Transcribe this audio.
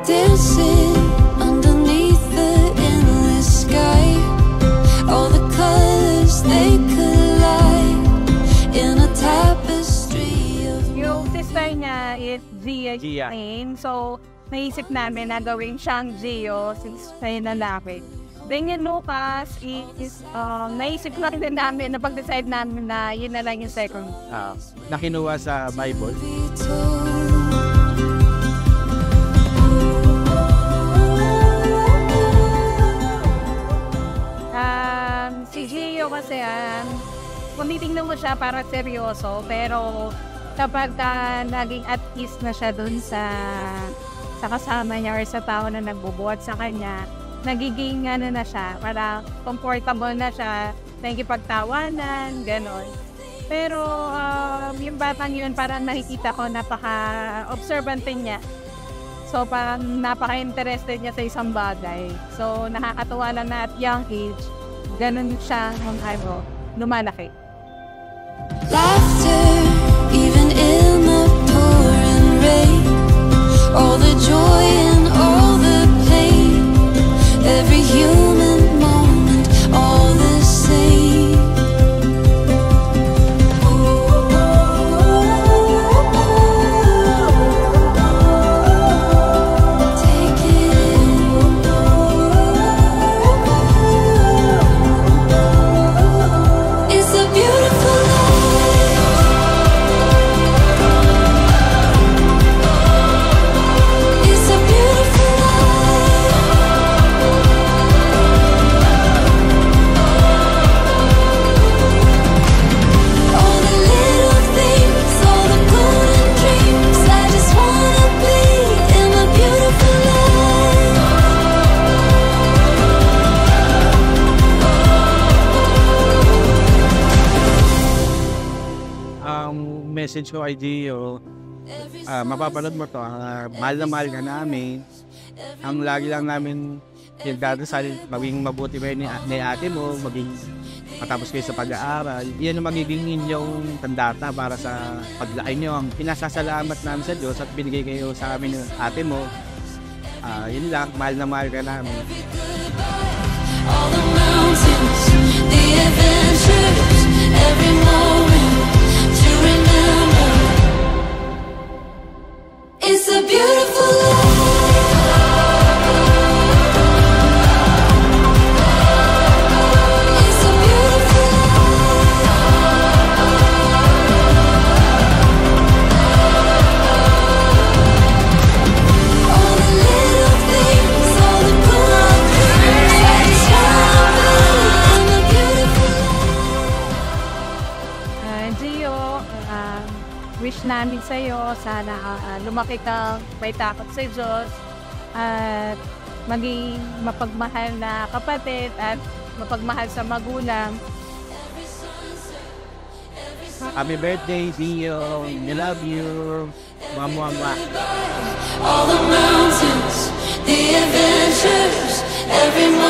dancing underneath the endless sky. All the colors they collide in a tapestry of Yung sister niya is Gia Gia. Jane. So, naisip namin na gawin siyang Gio since siya yung lalaki. Then yung Lucas is, naisip lang din namin, napag-decide namin na yun na lang yung second. Na kinuha sa Bible. Si Gio kasi, kung titignan mo siya parang seryoso, pero kapag naging at ease na siya dun sa kasama niya or sa tao na nagbubuhat sa kanya, nagiging na siya, parang comfortable na siya, nakikipagtawanan, gano'n. Pero yung batang yun, parang nakikita ko napaka-observante niya. So parang napaka-interested niya sa isang bagay. So nakakatuwa lang na at young age, ganun siya lumalaki. laughter, even in the pouring rain. All the joy and all the pain, every human moment, all the same. Take it in. It's a beautiful life. It's a beautiful life. All the little things, all the golden dreams, I just wanna be in a beautiful life. Ang message ko kay Gio, mapapanood mo to, mahal na mahal ka namin. Ang lagi lang namin pinagdadasal, maging mabuti ba ni ate mo, maging matapos kayo sa pag-aaral. Yan ang magiging inyong tandata para sa paglaki nyo. Ang pinasasalamat namin sa Diyos at binigay kayo sa amin ng ate mo. Yun lang, mahal na mahal ka namin. All the mountains, the adventures, every moment to remember. It's a beautiful life. It's a beautiful life. All the little things, all the good things, I just wanna be in a beautiful life. Gio, wish namin sa'yo, sana lumaki kang may takot sa Diyos at maging mapagmahal na kapatid at mapagmahal sa magulang. Happy birthday, Gio. We love you. Mwah. All the mountains, the adventures, every moment.